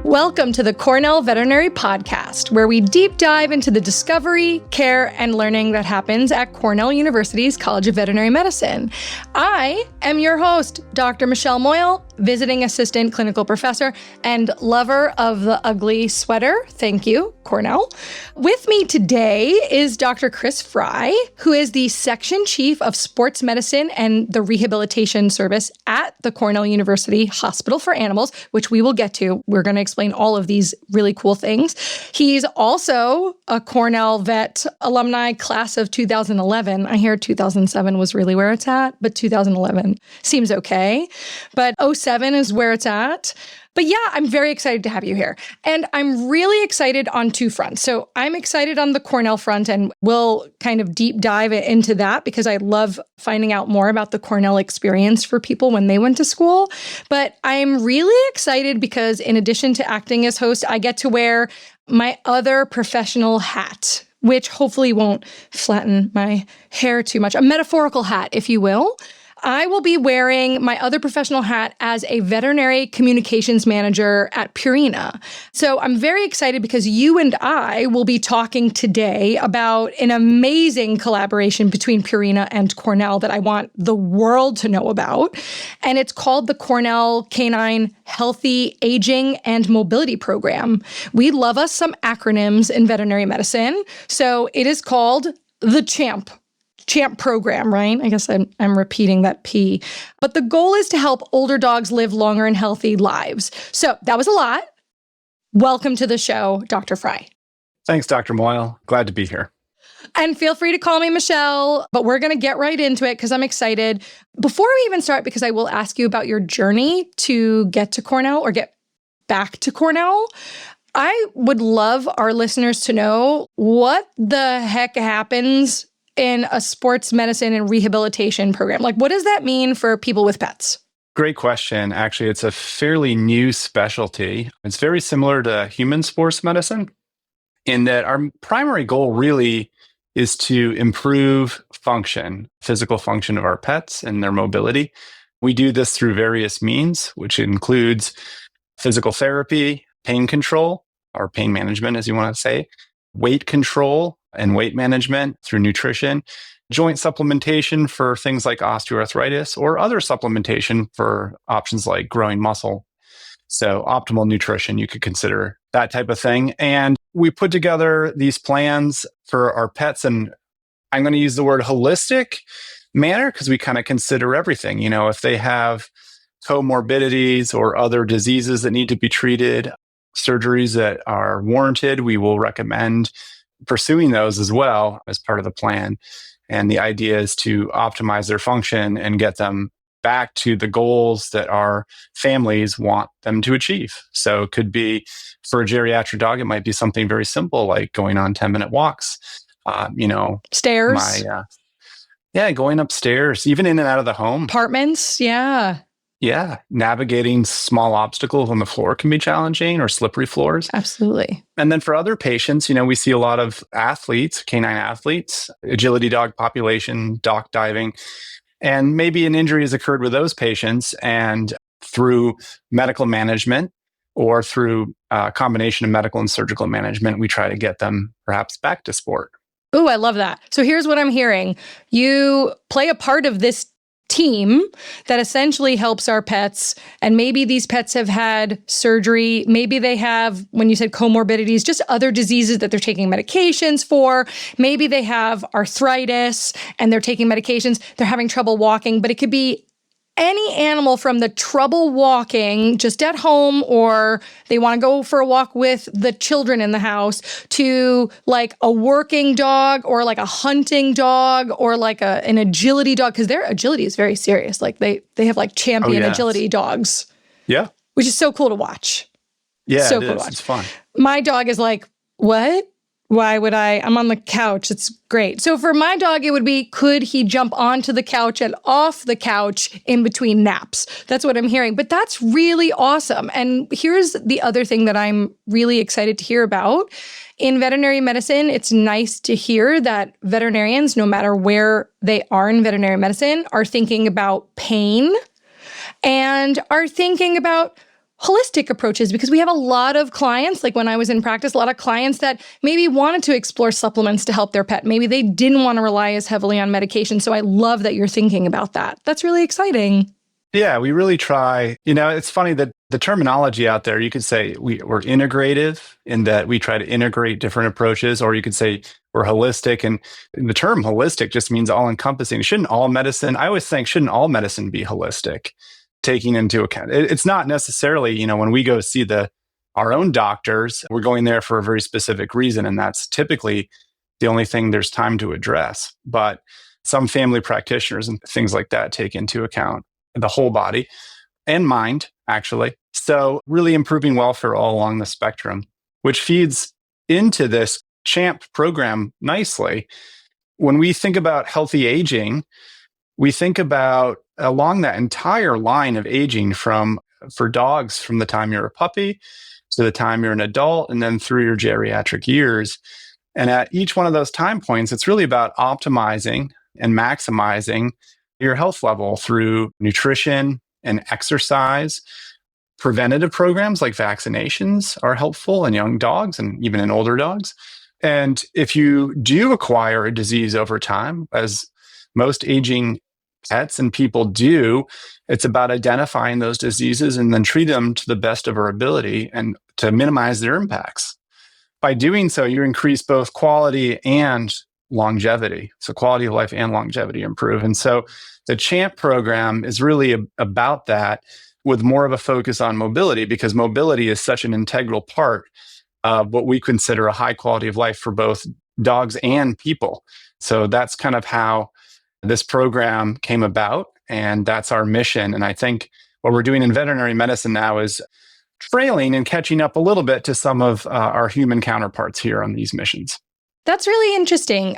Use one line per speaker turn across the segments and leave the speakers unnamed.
Welcome to the Cornell Veterinary Podcast, where we deep dive into the discovery, care, and learning that happens at Cornell University's College of Veterinary Medicine. I am your host, Dr. Michelle Moyal, visiting assistant clinical professor and lover of the ugly sweater. Thank you, Cornell. With me today is Dr. Chris Frye, who is the section chief of Sports Medicine and the Rehabilitation Service at the Cornell University Hospital for Animals, which we will get to. We're going to explain all of these really cool things. He's also a Cornell vet alumni class of 2011. I hear 2007 was really where it's at, but 2011 seems okay. But 07 is where it's at. But yeah, I'm very excited to have you here. And I'm really excited on two fronts. So I'm excited on the Cornell front, and we'll kind of deep dive into that because I love finding out more about the Cornell experience for people when they went to school. But I'm really excited because in addition to acting as host, I get to wear my other professional hat, which hopefully won't flatten my hair too much. A metaphorical hat, if you will. I will be wearing my other professional hat as a veterinary communications manager at Purina. So I'm very excited because you and I will be talking today about an amazing collaboration between Purina and Cornell that I want the world to know about. And it's called the Cornell Canine Healthy Aging and Mobility Program. We love us some acronyms in veterinary medicine. So it is called the CHAMP program, right? I guess I'm repeating that P. But the goal is to help older dogs live longer and healthy lives. So that was a lot. Welcome to the show, Dr. Frye.
Thanks, Dr. Moyal. Glad to be here.
And feel free to call me Michelle, but we're going to get right into it because I'm excited. Before we even start, because I will ask you about your journey to get to Cornell or get back to Cornell, I would love our listeners to know what the heck happens in a sports medicine and rehabilitation program. Like, what does that mean for people with pets?
Great question. Actually, it's a fairly new specialty. It's very similar to human sports medicine in that our primary goal really is to improve function, physical function of our pets and their mobility. We do this through various means, which includes physical therapy, pain control, or pain management, as you want to say, weight control, and weight management through nutrition, joint supplementation for things like osteoarthritis, or other supplementation for options like growing muscle. So optimal nutrition, you could consider that type of thing. And we put together these plans for our pets, and I'm going to use the word holistic manner because we kind of consider everything. You know, if they have comorbidities or other diseases that need to be treated, surgeries that are warranted, we will recommend pursuing those as well as part of the plan. And the idea is to optimize their function and get them back to the goals that our families want them to achieve. So it could be for a geriatric dog, it might be something very simple like going on 10-minute walks,
stairs.
Going upstairs, even in and out of the home.
Apartments. Yeah.
Yeah, navigating small obstacles on the floor can be challenging, or slippery floors.
Absolutely.
And then for other patients, we see a lot of athletes, canine athletes, agility dog population, dock diving, and maybe an injury has occurred with those patients. And through medical management or through a combination of medical and surgical management, we try to get them perhaps back to sport.
Oh, I love that. So here's what I'm hearing. You play a part of this team that essentially helps our pets. And maybe these pets have had surgery. Maybe they have, when you said comorbidities, just other diseases that they're taking medications for. Maybe they have arthritis and they're taking medications. They're having trouble walking, but it could be any animal from the trouble walking just at home, or they want to go for a walk with the children in the house, to like a working dog or like a hunting dog or like an agility dog, because their agility is very serious. Like they have like champion agility dogs.
Yeah.
Which is so cool to watch.
Yeah,
so
it
cool
is.
to watch.
It's fun.
My dog is like, what? Why would I'm on the couch. It's great. So for my dog, it would be, could he jump onto the couch and off the couch in between naps? That's what I'm hearing. But that's really awesome. And here's the other thing that I'm really excited to hear about. In veterinary medicine, it's nice to hear that veterinarians, no matter where they are in veterinary medicine, are thinking about pain and are thinking about holistic approaches, because we have a lot of clients, like when I was in practice, a lot of clients that maybe wanted to explore supplements to help their pet. Maybe they didn't want to rely as heavily on medication. So I love that you're thinking about that. That's really exciting.
Yeah, we really try. It's funny that the terminology out there, you could say we're integrative in that we try to integrate different approaches, or you could say we're holistic. And the term holistic just means all encompassing. Shouldn't all medicine be holistic, taking into account? It's not necessarily, when we go see our own doctors, we're going there for a very specific reason. And that's typically the only thing there's time to address. But some family practitioners and things like that take into account the whole body and mind, actually. So really improving welfare all along the spectrum, which feeds into this CHAMP program nicely. When we think about healthy aging, we think about along that entire line of aging for dogs from the time you're a puppy to the time you're an adult and then through your geriatric years. And at each one of those time points, it's really about optimizing and maximizing your health level through nutrition and exercise. Preventative programs like vaccinations are helpful in young dogs and even in older dogs. And if you do acquire a disease over time, as most aging pets and people do, it's about identifying those diseases and then treat them to the best of our ability and to minimize their impacts. By doing so, you increase both quality and longevity. So quality of life and longevity improve. And so the CHAMP program is really about that, with more of a focus on mobility, because mobility is such an integral part of what we consider a high quality of life for both dogs and people. So that's kind of how this program came about, and that's our mission. And I think what we're doing in veterinary medicine now is trailing and catching up a little bit to some of our human counterparts here on these missions.
That's really interesting.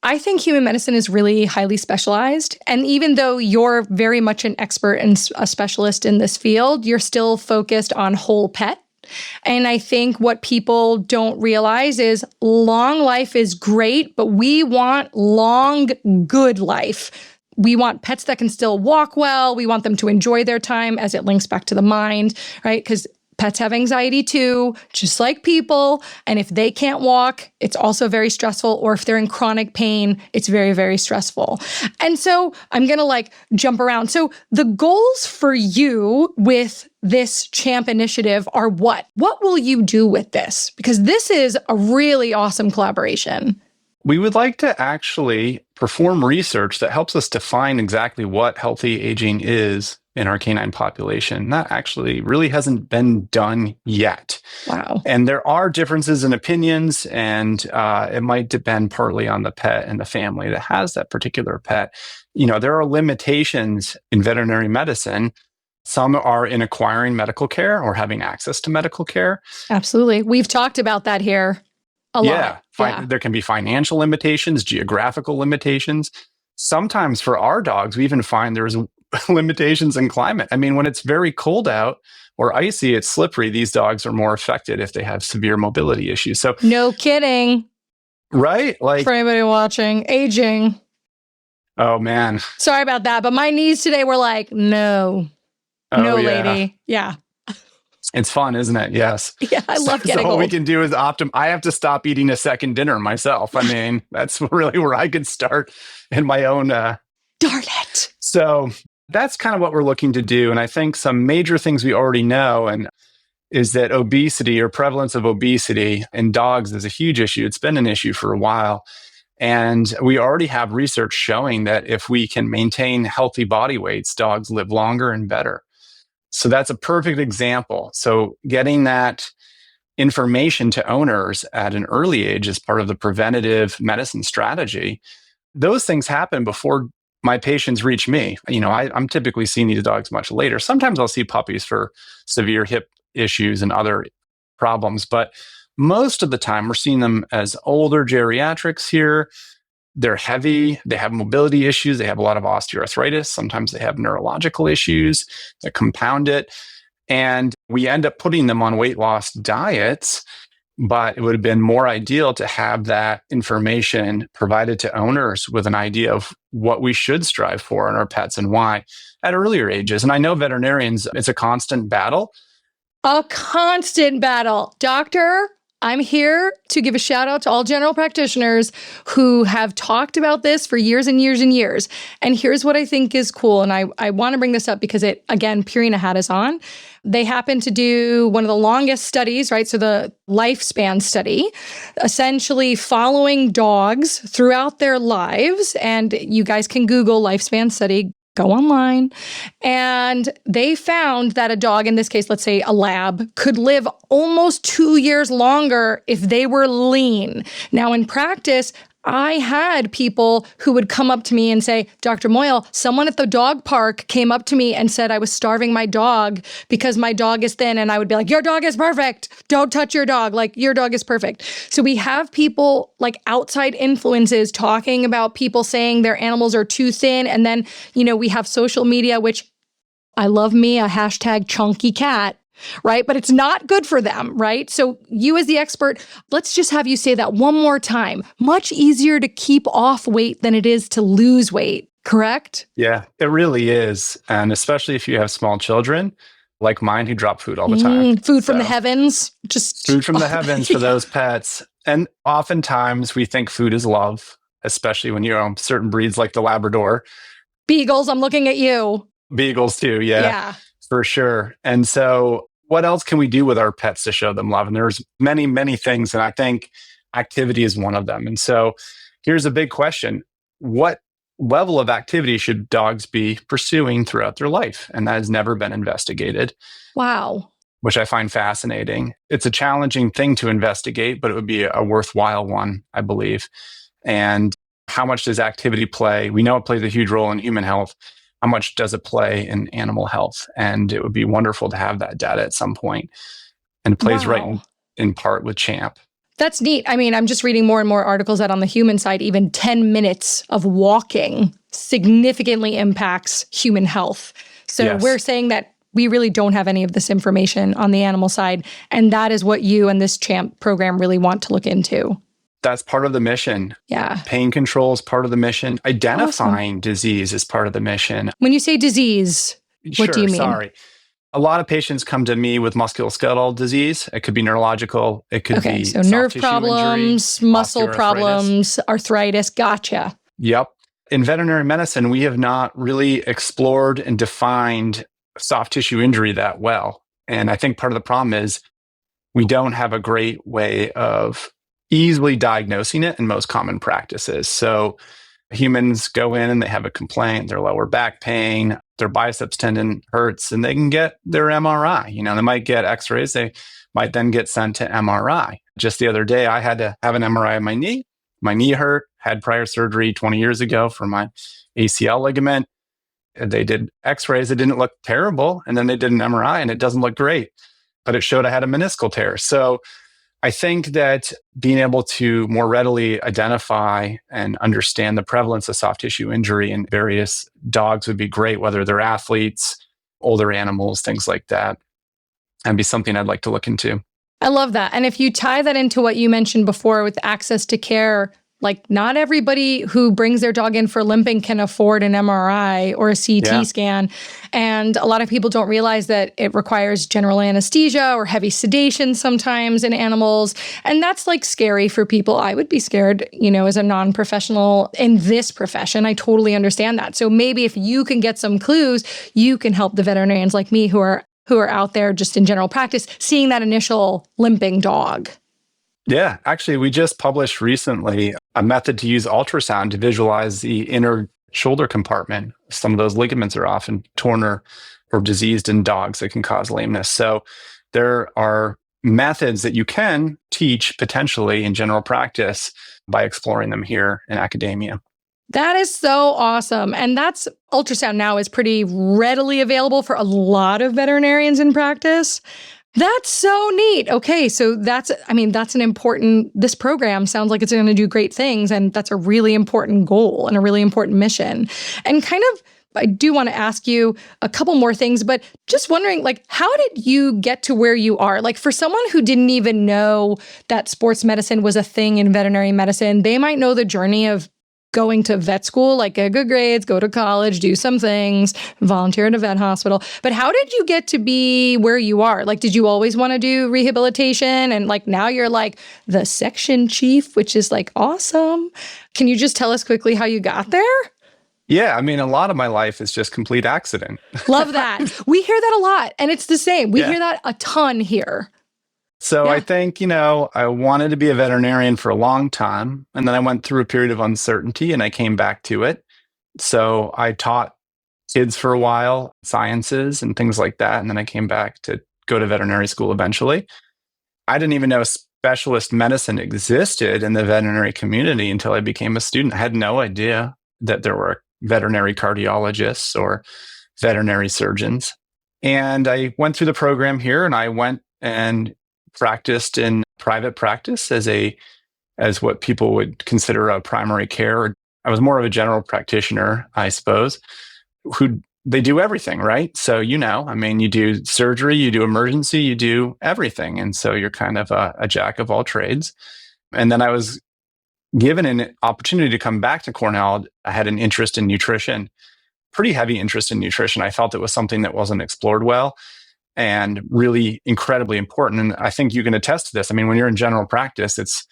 I think human medicine is really highly specialized. And even though you're very much an expert and a specialist in this field, you're still focused on whole pet. And I think what people don't realize is long life is great, but we want long, good life. We want pets that can still walk well. We want them to enjoy their time, as it links back to the mind, right? Because pets have anxiety too, just like people. And if they can't walk, it's also very stressful. Or if they're in chronic pain, it's very, very stressful. And so I'm going to jump around. So the goals for you with this CHAMP initiative are what? What will you do with this? Because this is a really awesome collaboration.
We would like to actually perform research that helps us define exactly what healthy aging is in our canine population. That actually really hasn't been done yet.
Wow.
And there are differences in opinions, and it might depend partly on the pet and the family that has that particular pet. There are limitations in veterinary medicine. Some are in acquiring medical care or having access to medical care.
Absolutely. We've talked about that here a lot.
Yeah. There can be financial limitations, geographical limitations. Sometimes for our dogs, we even find there's limitations in climate. I mean, when it's very cold out or icy, it's slippery. These dogs are more affected if they have severe mobility issues. So,
no kidding.
Right?
For anybody watching, aging.
Oh, man.
Sorry about that. But my knees today were like, no, lady. Yeah.
It's fun, isn't it? Yes.
Yeah, I love getting
all
old.
we can do is I have to stop eating a second dinner myself. I mean, that's really where I could start in my own.
Darn it.
So that's kind of what we're looking to do. And I think some major things we already know is that obesity or prevalence of obesity in dogs is a huge issue. It's been an issue for a while. And we already have research showing that if we can maintain healthy body weights, dogs live longer and better. So that's a perfect example. So getting that information to owners at an early age as part of the preventative medicine strategy, those things happen before my patients reach me. I'm typically seeing these dogs much later. Sometimes I'll see puppies for severe hip issues and other problems, but most of the time we're seeing them as older geriatrics here. They're heavy, they have mobility issues, they have a lot of osteoarthritis. Sometimes they have neurological issues that compound it. And we end up putting them on weight loss diets, but it would have been more ideal to have that information provided to owners with an idea of what we should strive for in our pets and why at earlier ages. And I know veterinarians, it's a constant battle
A constant battle. Doctor, I'm here to give a shout out to all general practitioners who have talked about this for years and years and years. And here's what I think is cool. And I want to bring this up because Purina had us on. They happened to do one of the longest studies, right? So the lifespan study, essentially following dogs throughout their lives. And you guys can Google lifespan study. Go online. And they found that a dog, in this case, let's say a lab, could live almost 2 years longer if they were lean. Now, in practice, I had people who would come up to me and say, Dr. Moyal, someone at the dog park came up to me and said I was starving my dog because my dog is thin. And I would be like, your dog is perfect. Don't touch your dog. Like, your dog is perfect. So we have people like outside influences talking about people saying their animals are too thin. And then, we have social media, which I love me, a hashtag chunky cat. Right? But it's not good for them, right? So you as the expert, let's just have you say that one more time. Much easier to keep off weight than it is to lose weight, correct?
Yeah, it really is. And especially if you have small children like mine who drop food all the time.
Food from the heavens. Just
food from the heavens for those pets. And oftentimes we think food is love, especially when you're on certain breeds like the Labrador.
Beagles, I'm looking at you.
Beagles too, yeah. For sure. And so what else can we do with our pets to show them love? And there's many, many things. And I think activity is one of them. And so here's a big question. What level of activity should dogs be pursuing throughout their life? And that has never been investigated.
Wow.
Which I find fascinating. It's a challenging thing to investigate, but it would be a worthwhile one, I believe. And how much does activity play? We know it plays a huge role in human health. How much does it play in animal health? And it would be wonderful to have that data at some point. And it plays right in part with CHAMP.
That's neat. I mean, I'm just reading more and more articles that on the human side, even 10 minutes of walking significantly impacts human health. So we're saying that we really don't have any of this information on the animal side. And that is what you and this CHAMP program really want to look into.
That's part of the mission.
Yeah.
Pain control is part of the mission. Identifying disease is part of the mission.
When you say disease, what do you mean?
Sorry. A lot of patients come to me with musculoskeletal disease. It could be neurological. It could be
so nerve problems,
injury,
muscle problems, arthritis. Gotcha.
Yep. In veterinary medicine, we have not really explored and defined soft tissue injury that well. And I think part of the problem is we don't have a great way of easily diagnosing it in most common practices. So humans go in and they have a complaint, their lower back pain, their biceps tendon hurts, and they can get their MRI. They might get x-rays. They might then get sent to MRI. Just the other day, I had to have an MRI of my knee. My knee hurt, had prior surgery 20 years ago for my ACL ligament. They did x-rays. It didn't look terrible. And then they did an MRI and it doesn't look great, but it showed I had a meniscal tear. So I think that being able to more readily identify and understand the prevalence of soft tissue injury in various dogs would be great, whether they're athletes, older animals, things like that. That'd be something I'd like to look into.
I love that. And if you tie that into what you mentioned before with access to care, like not everybody who brings their dog in for limping can afford an MRI or a CT scan. And a lot of people don't realize that it requires general anesthesia or heavy sedation sometimes in animals. And that's like scary for people. I would be scared, as a non-professional in this profession. I totally understand that. So maybe if you can get some clues, you can help the veterinarians like me who are out there just in general practice, seeing that initial limping dog.
Yeah, actually, we just published recently a method to use ultrasound to visualize the inner shoulder compartment. Some of those ligaments are often torn or diseased in dogs that can cause lameness. So there are methods that you can teach potentially in general practice by exploring them here in academia.
That is so awesome. And ultrasound now is pretty readily available for a lot of veterinarians in practice. That's so neat. Okay, so that's an important, this program sounds like it's going to do great things, and that's a really important goal and a really important mission. And I do want to ask you a couple more things, but just wondering, how did you get to where you are? For someone who didn't even know that sports medicine was a thing in veterinary medicine, they might know the journey of going to vet school, like get good grades, go to college, do some things, volunteer at a vet hospital. But how did you get to be where you are? Like, did you always want to do rehabilitation? And like now you're like the section chief, which is like awesome. Can you just tell us quickly how you got there?
Yeah, I mean, a lot of my life is just complete accident.
Love that. We hear that a lot, and it's the same. We hear that a ton here.
So I think, I wanted to be a veterinarian for a long time. And then I went through a period of uncertainty and I came back to it. So I taught kids for a while, sciences and things like that. And then I came back to go to veterinary school eventually. I didn't even know specialist medicine existed in the veterinary community until I became a student. I had no idea that there were veterinary cardiologists or veterinary surgeons. And I went through the program here and I went and practiced in private practice as what people would consider a primary care. I was more of a general practitioner, I suppose, who they do everything, right? So, I mean, you do surgery, you do emergency, you do everything. And so you're kind of a jack of all trades. And then I was given an opportunity to come back to Cornell. I had an interest in nutrition, pretty heavy interest in nutrition. I felt it was something that wasn't explored well and really incredibly important. And I think you can attest to this. I mean, when you're in general practice,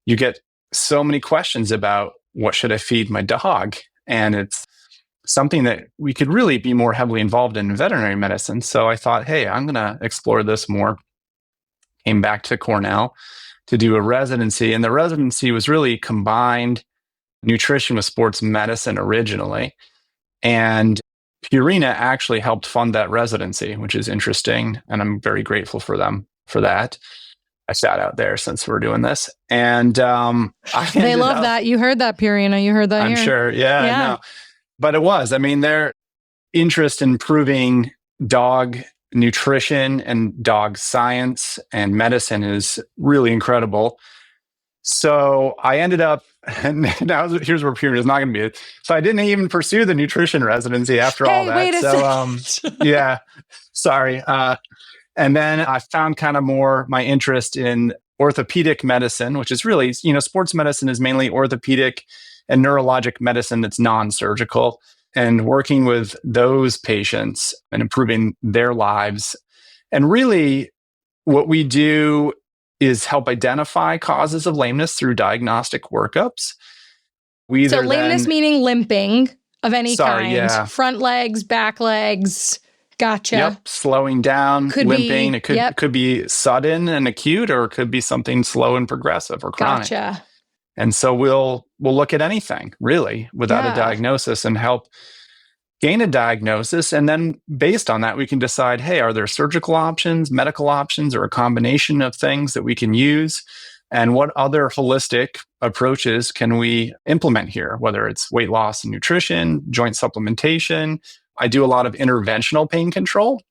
you get so many questions about what should I feed my dog? And it's something that we could really be more heavily involved in veterinary medicine. So I thought, hey, I'm going to explore this more. Came back to Cornell to do a residency. And the residency was really combined nutrition with sports medicine originally. And Purina actually helped fund that residency, which is interesting. And I'm very grateful for them for that. I sat out there since we're doing this. And
they love that. You heard that, Purina. You heard that
I'm
here.
sure. Yeah. No. But it was. I mean, their interest in improving dog nutrition and dog science and medicine is really incredible. So I ended up, and now here's where Purina is not going to be. So I didn't even pursue the nutrition residency after all that.
Wait a second.
Yeah, sorry. And then I found kind of more my interest in orthopedic medicine, which is really, sports medicine is mainly orthopedic and neurologic medicine that's non-surgical, and working with those patients and improving their lives. And really what we do is help identify causes of lameness through diagnostic workups.
So lameness meaning limping of any kind.
Yeah.
Front legs, back legs. Gotcha.
Yep. Slowing down, limping. It could be sudden and acute, or it could be something slow and progressive or chronic.
Gotcha.
And so we'll look at anything really without a diagnosis and help gain a diagnosis. And then based on that, we can decide, hey, are there surgical options, medical options, or a combination of things that we can use? And what other holistic approaches can we implement here, whether it's weight loss and nutrition, joint supplementation. I do a lot of interventional pain control,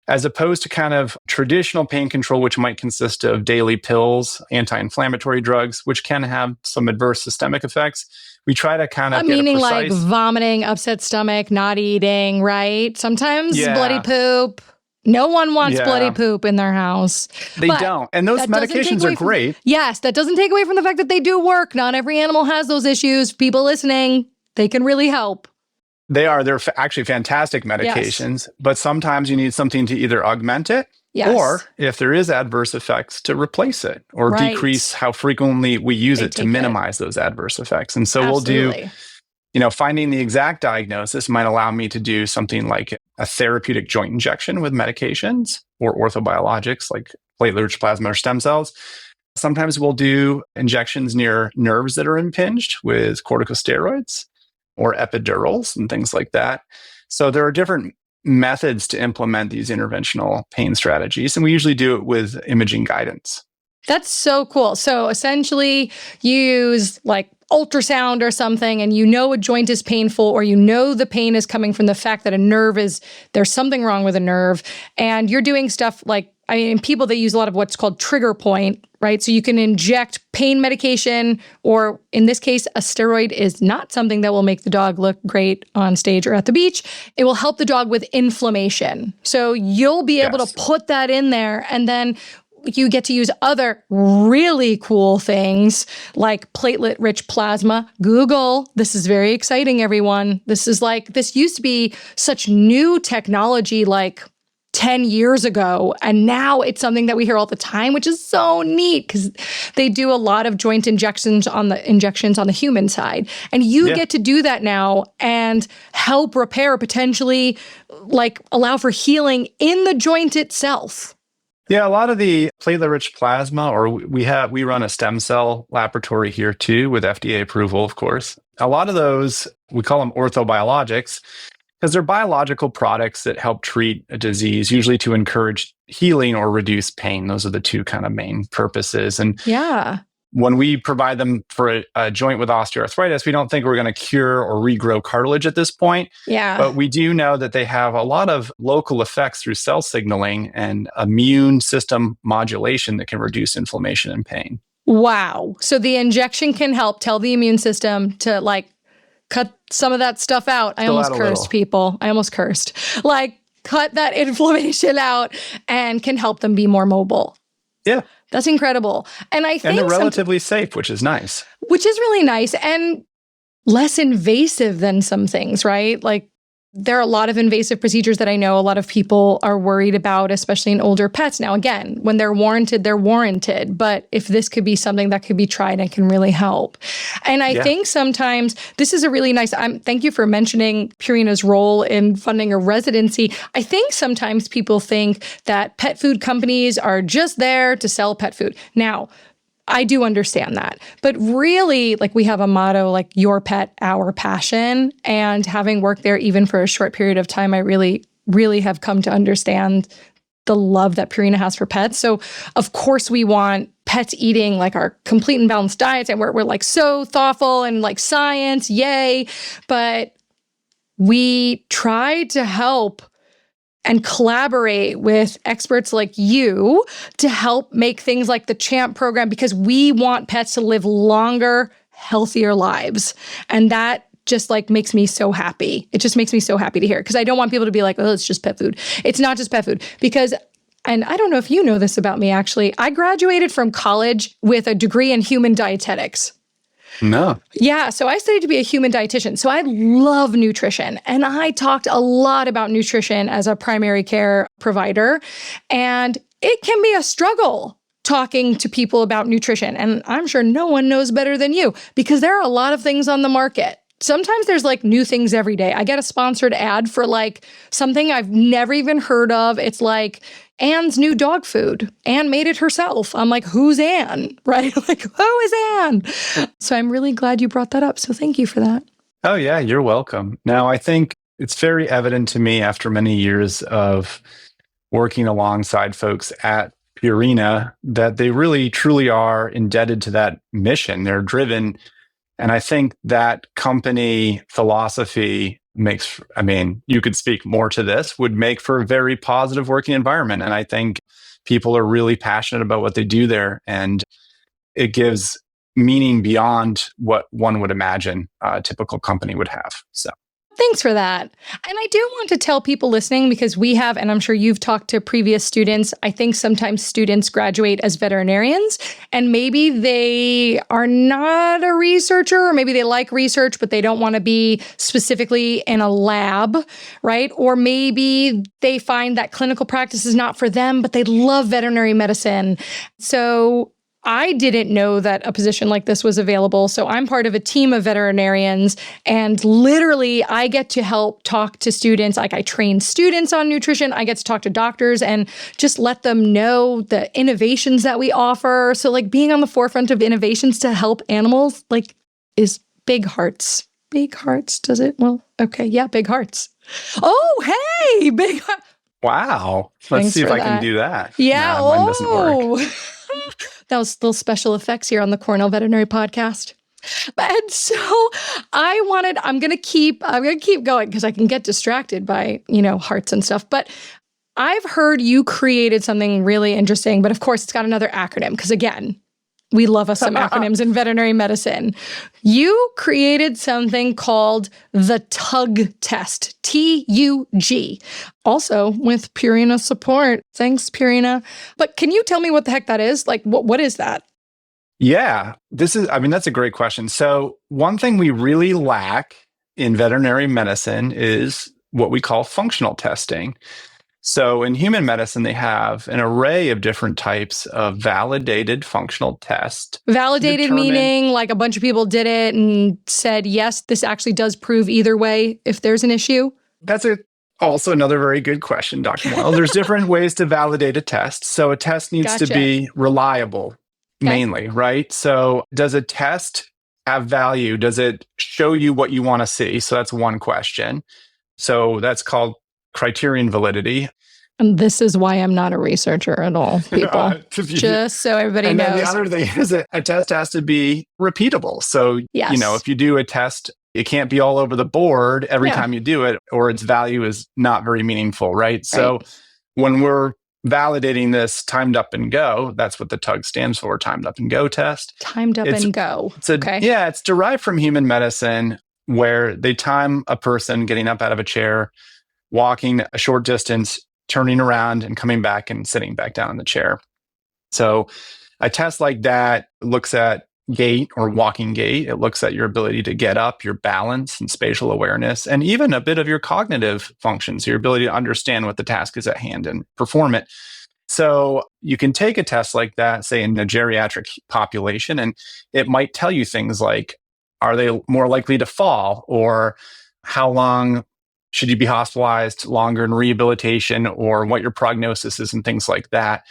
as opposed to kind of traditional pain control, which might consist of daily pills, anti-inflammatory drugs, which can have some adverse systemic effects. We try to kind of
meaning like vomiting, upset stomach, not eating, right? Sometimes bloody poop. No one wants bloody poop in their house.
They don't. And those medications are great.
Yes, that doesn't take away from the fact that they do work. Not every animal has those issues. People listening, they can really help.
They're actually fantastic medications, but sometimes you need something to either augment it or, if there is adverse effects, to replace it or decrease how frequently we use it to minimize those adverse effects. And so we'll do, finding the exact diagnosis might allow me to do something like a therapeutic joint injection with medications or orthobiologics like platelet-rich plasma or stem cells. Sometimes we'll do injections near nerves that are impinged with corticosteroids or epidurals and things like that. So there are different methods to implement these interventional pain strategies, and we usually do it with imaging guidance.
That's so cool. So essentially you use like ultrasound or something, and a joint is painful, or the pain is coming from the fact that there's something wrong with a nerve, and you're doing stuff like, people that use a lot of what's called trigger point, right? So you can inject pain medication, or in this case, a steroid is not something that will make the dog look great on stage or at the beach. It will help the dog with inflammation. So you'll be able to put that in there, and then you get to use other really cool things like platelet-rich plasma. Google, this is very exciting, everyone. This used to be such new technology like 10 years ago. And now it's something that we hear all the time, which is so neat because they do a lot of joint injections on the human side. And you get to do that now and help repair, potentially like allow for healing in the joint itself.
Yeah, a lot of the platelet-rich plasma, or we run a stem cell laboratory here too with FDA approval, of course. A lot of those, we call them orthobiologics, because they're biological products that help treat a disease, usually to encourage healing or reduce pain. Those are the two kind of main purposes. And when we provide them for a joint with osteoarthritis, we don't think we're going to cure or regrow cartilage at this point.
Yeah.
But we do know that they have a lot of local effects through cell signaling and immune system modulation that can reduce inflammation and pain.
Wow. So the injection can help tell the immune system to like cut some of that stuff out. I almost cursed people. I almost cursed. Like cut that inflammation out and can help them be more mobile.
Yeah.
That's incredible. And I think
and they're relatively safe, which is nice.
Which is really nice and less invasive than some things, right? Like there are a lot of invasive procedures that I know a lot of people are worried about, especially in older pets. Now, again, when they're warranted, they're warranted. But if this could be something that could be tried and can really help. And I think sometimes this is a really nice, thank you for mentioning Purina's role in funding a residency. I think sometimes people think that pet food companies are just there to sell pet food. Now, I do understand that. But really, like we have a motto like your pet, our passion. And having worked there even for a short period of time, I really, really have come to understand the love that Purina has for pets. So of course we want pets eating like our complete and balanced diets. And we're like so thoughtful and like science, yay. But we try to help and collaborate with experts like you to help make things like the CHAMP program because we want pets to live longer, healthier lives. And that just like makes me so happy. It just makes me so happy to hear because I don't want people to be like, oh, it's just pet food. It's not just pet food because, and I don't know if you know this about me actually, I graduated from college with a degree in human dietetics.
No.
Yeah. So I studied to be a human dietitian. So I love nutrition. And I talked a lot about nutrition as a primary care provider. And it can be a struggle talking to people about nutrition. And I'm sure no one knows better than you because there are a lot of things on the market. Sometimes there's like new things every day. I get a sponsored ad for like something I've never even heard of. It's like Anne's new dog food. Anne made it herself. I'm like, who's Anne? Right? Like, who is Anne? So I'm really glad you brought that up. So thank you for that.
Oh, yeah, you're welcome. Now, I think it's very evident to me after many years of working alongside folks at Purina that they really, truly are indebted to that mission. They're driven. And I think that company philosophy makes, I mean, you could speak more to this, would make for a very positive working environment. And I think people are really passionate about what they do there. And it gives meaning beyond what one would imagine a typical company would have. So.
Thanks for that. And I do want to tell people listening, because we have, and I'm sure you've talked to previous students, I think sometimes students graduate as veterinarians, and maybe they are not a researcher, or maybe they like research, but they don't want to be specifically in a lab, right? Or maybe they find that clinical practice is not for them, but they love veterinary medicine. So I didn't know that a position like this was available. So I'm part of a team of veterinarians, and literally I get to help talk to students. Like I train students on nutrition. I get to talk to doctors and just let them know the innovations that we offer. So like being on the forefront of innovations to help animals like is big hearts. Big hearts, does it? Well, okay. Yeah, big hearts. Oh, hey, big hearts.
Wow. Let's see if I can do that.
Yeah.
Nah, mine doesn't work.
That was little special effects here on the Cornell Veterinary Podcast. And so I'm going to keep going because I can get distracted by, hearts and stuff. But I've heard you created something really interesting, but of course it's got another acronym because again, We love us some acronyms in veterinary medicine. You created something called the TUG test, TUG, also with Purina support. Thanks, Purina. But can you tell me what the heck that is? Like, what is that?
Yeah, that's a great question. So one thing we really lack in veterinary medicine is what we call functional testing. So in human medicine, they have an array of different types of validated functional tests.
Validated meaning like a bunch of people did it and said, yes, this actually does prove either way if there's an issue?
That's also another very good question, Dr. Moyal. There's different ways to validate a test. So a test needs to be reliable, mainly, right? So does a test have value? Does it show you what you want to see? So that's one question. So that's called criterion validity.
And this is why I'm not a researcher at all, people. Just so everybody knows.
And then the other thing is that a test has to be repeatable. So, if you do a test, it can't be all over the board every time you do it, or its value is not very meaningful, right? So when we're validating this timed up and go, that's what the TUG stands for, timed up and go test.
Timed up and go.
It's derived from human medicine, where they time a person getting up out of a chair, walking a short distance, turning around and coming back and sitting back down in the chair. So a test like that looks at gait or walking gait. It looks at your ability to get up, your balance and spatial awareness, and even a bit of your cognitive functions, your ability to understand what the task is at hand and perform it. So you can take a test like that, say in a geriatric population, and it might tell you things like, are they more likely to fall? Or how long should you be hospitalized longer in rehabilitation, or what your prognosis is and things like that.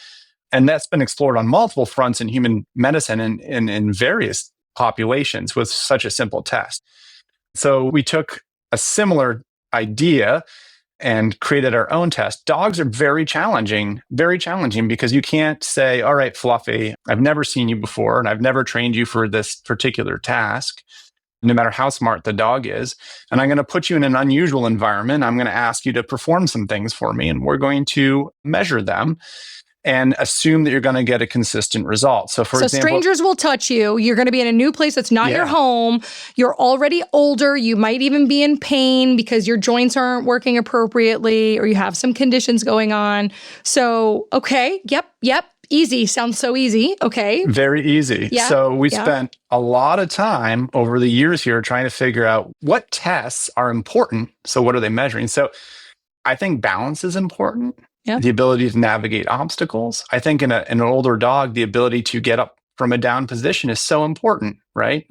And that's been explored on multiple fronts in human medicine and in various populations with such a simple test. So we took a similar idea and created our own test. Dogs are very challenging because you can't say, all right, Fluffy, I've never seen you before and I've never trained you for this particular task, no matter how smart the dog is. And I'm going to put you in an unusual environment. I'm going to ask you to perform some things for me, and we're going to measure them and assume that you're going to get a consistent result. So for example,
strangers will touch you. You're going to be in a new place that's not your home. You're already older. You might even be in pain because your joints aren't working appropriately, or you have some conditions going on. So, okay. Yep. Easy. Sounds so easy. Okay.
Very easy. Yeah. So we spent a lot of time over the years here trying to figure out what tests are important. So what are they measuring? So I think balance is important. Yeah. The ability to navigate obstacles. I think in an older dog, the ability to get up from a down position is so important, right?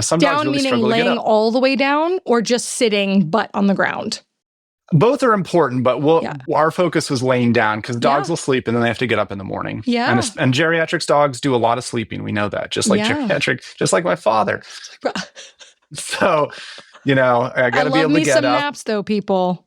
Some dogs really struggle to get up. Down meaning laying
all the way down, or just sitting butt on the ground?
Both are important, but our focus was laying down, because dogs will sleep and then they have to get up in the morning. Yeah. And geriatrics dogs do a lot of sleeping. We know that, just like geriatric, just like my father. So, I got to be able to get up. I love me some
naps though, people.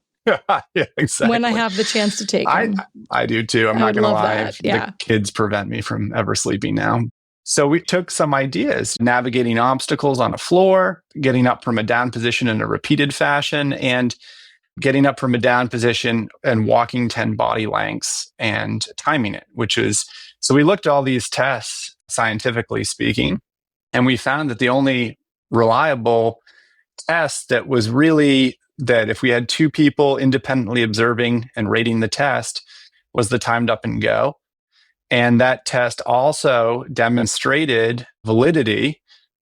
Yeah, exactly.
When I have the chance to take them.
I do too. I'm not going to lie. The kids prevent me from ever sleeping now. So we took some ideas, navigating obstacles on a floor, getting up from a down position in a repeated fashion, and getting up from a down position and walking 10 body lengths and timing it, so we looked at all these tests, scientifically speaking, and we found that the only reliable test that was really that if we had two people independently observing and rating the test was the timed up and go. And that test also demonstrated validity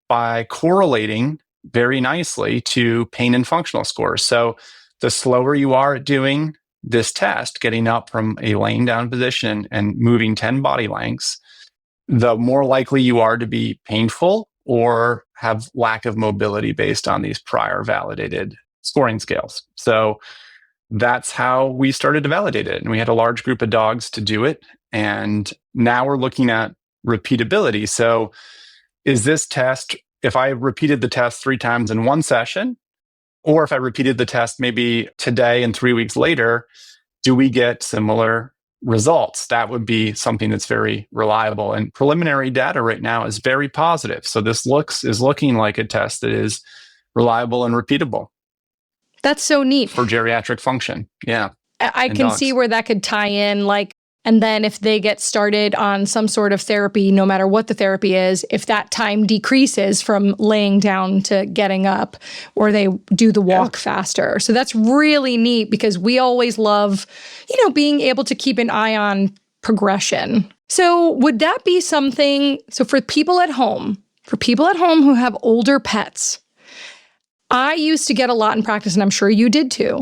by correlating very nicely to pain and functional scores. So the slower you are at doing this test, getting up from a laying down position and moving 10 body lengths, the more likely you are to be painful or have lack of mobility based on these prior validated scoring scales. So that's how we started to validate it. And we had a large group of dogs to do it. And now we're looking at repeatability. So is this test, if I repeated the test 3 times in one session, or if I repeated the test maybe today and 3 weeks later, do we get similar results? That would be something that's very reliable. And preliminary data right now is very positive. So this is looking like a test that is reliable and repeatable.
That's so neat.
For geriatric function. Yeah.
I can see where that could tie in. Like, And then if they get started on some sort of therapy, no matter what the therapy is, if that time decreases from laying down to getting up, or they do the walk faster. So that's really neat because we always love, being able to keep an eye on progression. So would that be something, so for people at home who have older pets, I used to get a lot in practice, and I'm sure you did too.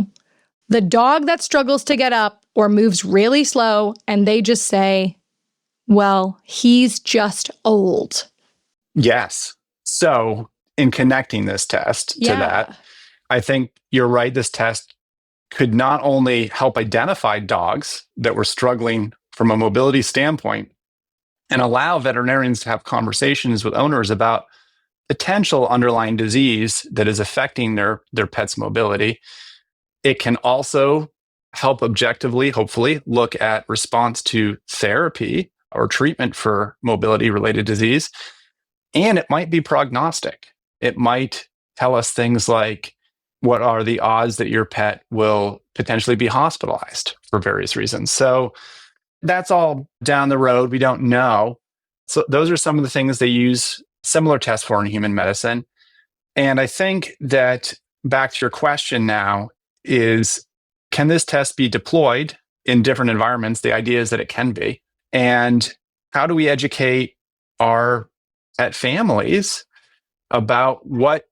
The dog that struggles to get up or moves really slow, and they just say, well, he's just old.
Yes. So in connecting this test to that, I think you're right. This test could not only help identify dogs that were struggling from a mobility standpoint and allow veterinarians to have conversations with owners about potential underlying disease that is affecting their pet's mobility. It can also help objectively, hopefully, look at response to therapy or treatment for mobility-related disease. And it might be prognostic. It might tell us things like, what are the odds that your pet will potentially be hospitalized for various reasons? So that's all down the road. We don't know. So those are some of the things they use similar tests for in human medicine. And I think that back to your question now is, can this test be deployed in different environments? The idea is that it can be. And how do we educate our pet families about what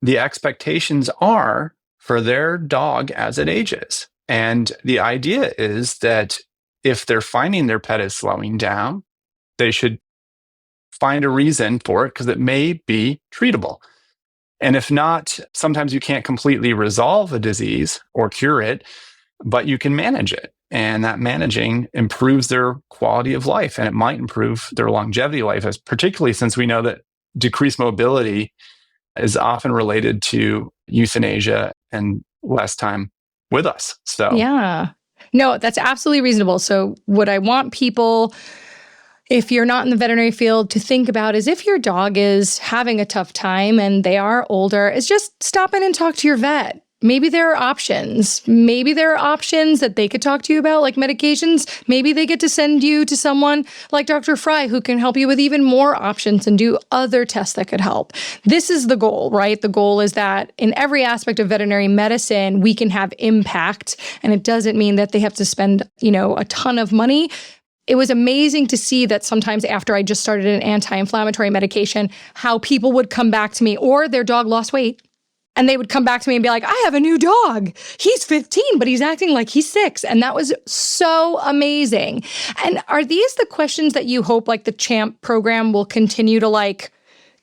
the expectations are for their dog as it ages? And the idea is that if they're finding their pet is slowing down, they should find a reason for it because it may be treatable. And if not, sometimes you can't completely resolve a disease or cure it, but you can manage it. And that managing improves their quality of life, and it might improve their longevity life, particularly since we know that decreased mobility is often related to euthanasia and less time with us. So
yeah. No, that's absolutely reasonable. So what I want people, if you're not in the veterinary field, to think about is if your dog is having a tough time and they are older, is just stop in and talk to your vet. Maybe there are options. Maybe there are options that they could talk to you about, like medications. Maybe they get to send you to someone like Dr. Frye, who can help you with even more options and do other tests that could help. This is the goal, right? The goal is that in every aspect of veterinary medicine, we can have impact. And it doesn't mean that they have to spend, a ton of money. It was amazing to see that sometimes after I just started an anti-inflammatory medication, how people would come back to me, or their dog lost weight. And they would come back to me and be like, I have a new dog. He's 15, but he's acting like he's 6. And that was so amazing. And are these the questions that you hope like the CHAMP program will continue to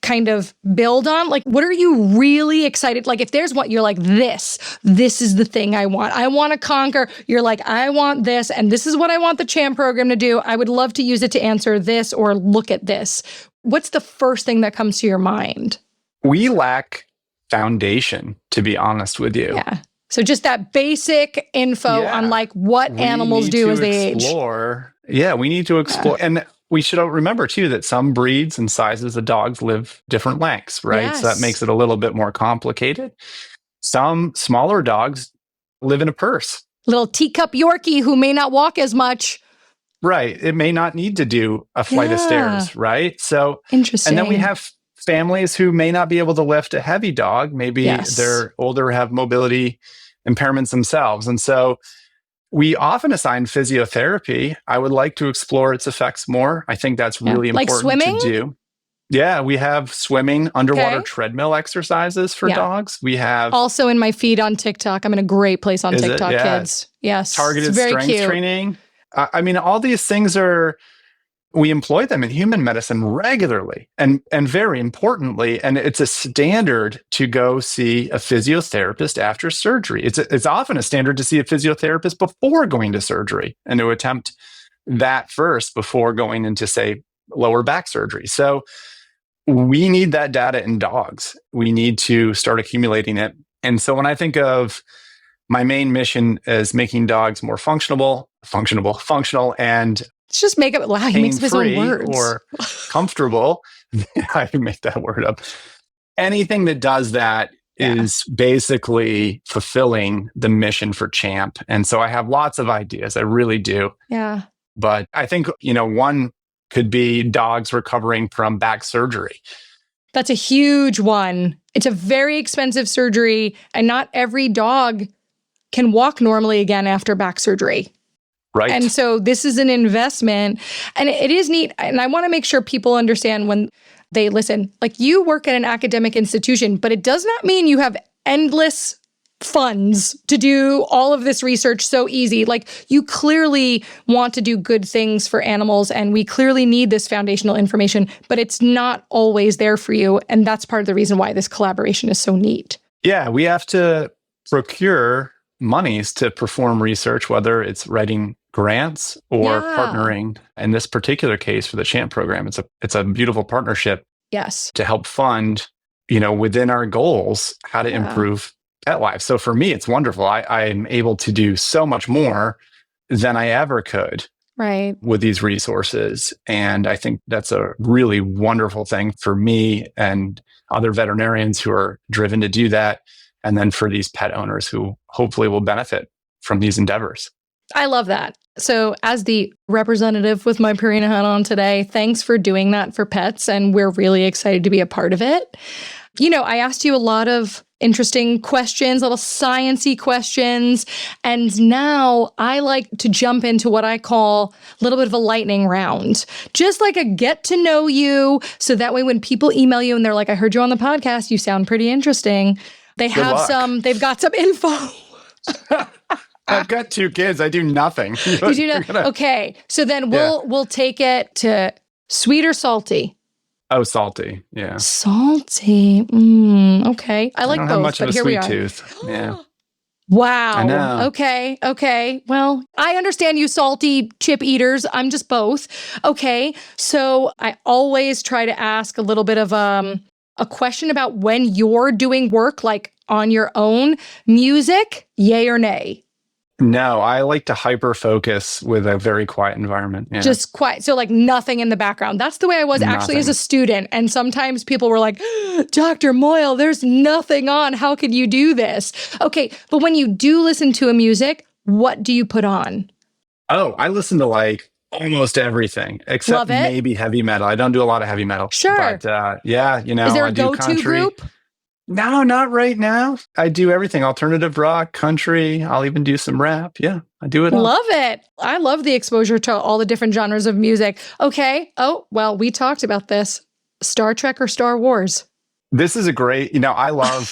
kind of build on? Like, what are you really excited? Like, if there's what you're like, this is the thing I want to conquer. You're like, I want this, and this is what I want the CHAMP program to do. I would love to use it to answer this or look at this. What's the first thing that comes to your mind?
We lack foundation, to be honest with you.
Yeah. So just that basic info on what animals do as they age.
Yeah, we need to explore. And we should remember too that some breeds and sizes of dogs live different lengths, right?
Yes.
So that makes it a little bit more complicated. Some smaller dogs live in a purse.
Little teacup Yorkie who may not walk as much.
Right. It may not need to do a flight of stairs, right? So
interesting.
And then we have families who may not be able to lift a heavy dog. Maybe they're older, have mobility impairments themselves. And so we often assign physiotherapy. I would like to explore its effects more. I think that's really important to do. Yeah, we have swimming, underwater treadmill exercises for dogs. We have
also in my feed on TikTok. I'm in a great place on TikTok, kids. Yes.
Targeted strength training. I mean, all these things we employ them in human medicine regularly and very importantly, and it's a standard to go see a physiotherapist after surgery. It's often a standard to see a physiotherapist before going to surgery and to attempt that first before going into, say, lower back surgery. So we need that data in dogs. We need to start accumulating it. And so when I think of my main mission as making dogs more functional, and
let's just make it. Wow, he makes up his own words.
Or comfortable. I can make that word up. Anything that does that is basically fulfilling the mission for CHAMP. And so I have lots of ideas. I really do.
Yeah.
But I think, one could be dogs recovering from back surgery.
That's a huge one. It's a very expensive surgery, and not every dog can walk normally again after back surgery.
Right.
And so this is an investment, and it is neat. And I want to make sure people understand when they listen, like, you work at an academic institution, but it does not mean you have endless funds to do all of this research so easy. Like, you clearly want to do good things for animals, and we clearly need this foundational information, but it's not always there for you. And that's part of the reason why this collaboration is so neat.
Yeah, we have to procure monies to perform research, whether it's writing grants or partnering. In this particular case for the CHAMP program, it's a beautiful partnership.
Yes.
To help fund, within our goals, how to improve pet life. So for me, it's wonderful. I'm able to do so much more than I ever could with these resources. And I think that's a really wonderful thing for me and other veterinarians who are driven to do that. And then for these pet owners who hopefully will benefit from these endeavors.
I love that. So as the representative with my Purina hat on today, thanks for doing that for pets. And we're really excited to be a part of it. I asked you a lot of interesting questions, little science-y questions. And now I like to jump into what I call a little bit of a lightning round, just like a get to know you. So that way, when people email you and they're like, I heard you on the podcast, you sound pretty interesting. They've got some info.
I've got 2 kids. I do nothing.
You do nothing. Okay. So then we'll take it to sweet or salty.
Oh, salty. Yeah.
Salty. Okay. I like
don't
both,
have much
but
of a
here
sweet
we are.
tooth. Yeah.
Wow.
I know.
Okay. Well, I understand you salty chip eaters. I'm just both. Okay. So I always try to ask a little bit of a question about when you're doing work, like on your own. Music, yay or nay?
No, I like to hyper focus with a very quiet environment. Yeah.
Just quiet. So like nothing in the background. That's the way I was actually as a student. And sometimes people were like, Dr. Moyal, there's nothing on. How could you do this? Okay. But when you do listen to a music, what do you put on?
Oh, I listen to like almost everything except maybe heavy metal. I don't do a lot of heavy metal.
Sure.
But is
there
I
a
do
go-to
country.
group?
No, not right now. I do everything. Alternative rock, country. I'll even do some rap. Yeah, I do it all.
Love it. I love the exposure to all the different genres of music. Okay. Oh, well, we talked about this. Star Trek or Star Wars?
This is a great, I love,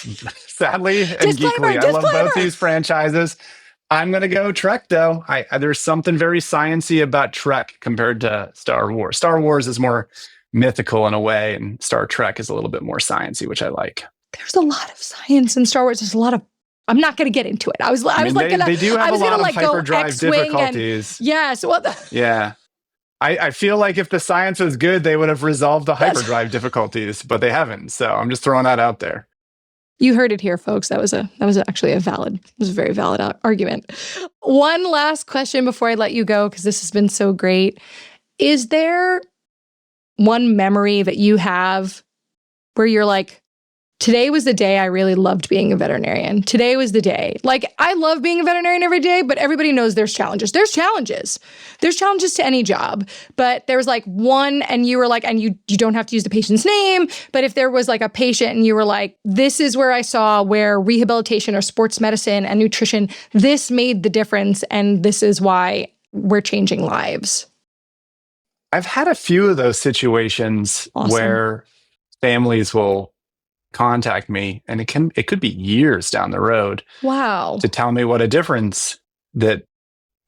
sadly and geekly, I love both these franchises. I'm going to go Trek, though. There's something very sciencey about Trek compared to Star Wars. Star Wars is more mythical in a way, and Star Trek is a little bit more sciencey, which I like.
There's a lot of science in Star Wars. There's a lot of. I'm not going to get into it.
They do have a lot of hyperdrive difficulties.
Yes.
Yeah. I feel like if the science was good, they would have resolved the hyperdrive difficulties, but they haven't. So I'm just throwing that out there.
You heard it here, folks. That was actually a very valid argument. One last question before I let you go, because this has been so great. Is there one memory that you have where you're like, today was the day I really loved being a veterinarian. Today was the day. Like, I love being a veterinarian every day, but everybody knows there's challenges. There's challenges. There's challenges to any job. But there was like one, and you were like, and you don't have to use the patient's name, but if there was like a patient and you were like, this is where I saw where rehabilitation or sports medicine and nutrition, this made the difference, and this is why we're changing lives.
I've had a few of those situations where families will contact me, and it could be years down the road.
Wow.
To tell me what a difference that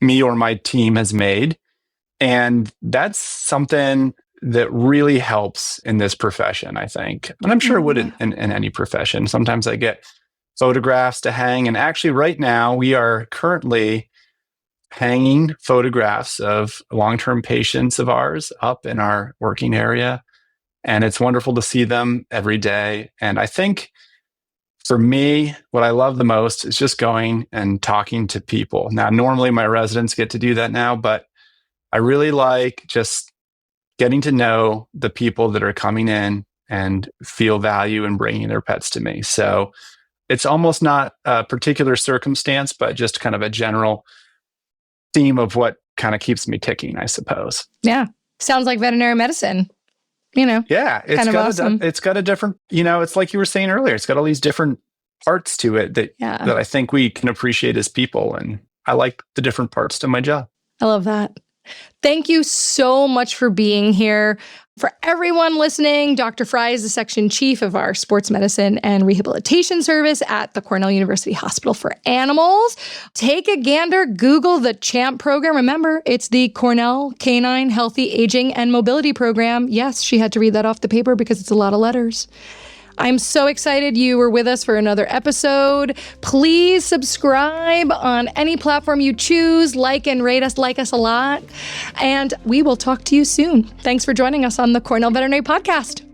me or my team has made. And that's something that really helps in this profession, I think. And I'm sure it would in any profession. Sometimes I get photographs to hang. And actually right now we are currently hanging photographs of long-term patients of ours up in our working area. And it's wonderful to see them every day. And I think for me, what I love the most is just going and talking to people. Now, normally my residents get to do that now, but I really like just getting to know the people that are coming in and feel value in bringing their pets to me. So it's almost not a particular circumstance, but just kind of a general theme of what kind of keeps me ticking, I suppose.
Yeah. Sounds like veterinary medicine,
Yeah.
kind of awesome.
It's got a different, it's like you were saying earlier, it's got all these different parts to it that I think we can appreciate as people. And I like the different parts to my job.
I love that. Thank you so much for being here. For everyone listening, Dr. Frye is the section chief of our Sports Medicine and Rehabilitation Service at the Cornell University Hospital for Animals. Take a gander, Google the CHAMP program. Remember, it's the Cornell Canine Healthy Aging and Mobility Program. Yes, she had to read that off the paper because it's a lot of letters. I'm so excited you were with us for another episode. Please subscribe on any platform you choose, like and rate us, like us a lot. And we will talk to you soon. Thanks for joining us on the Cornell Veterinary Podcast.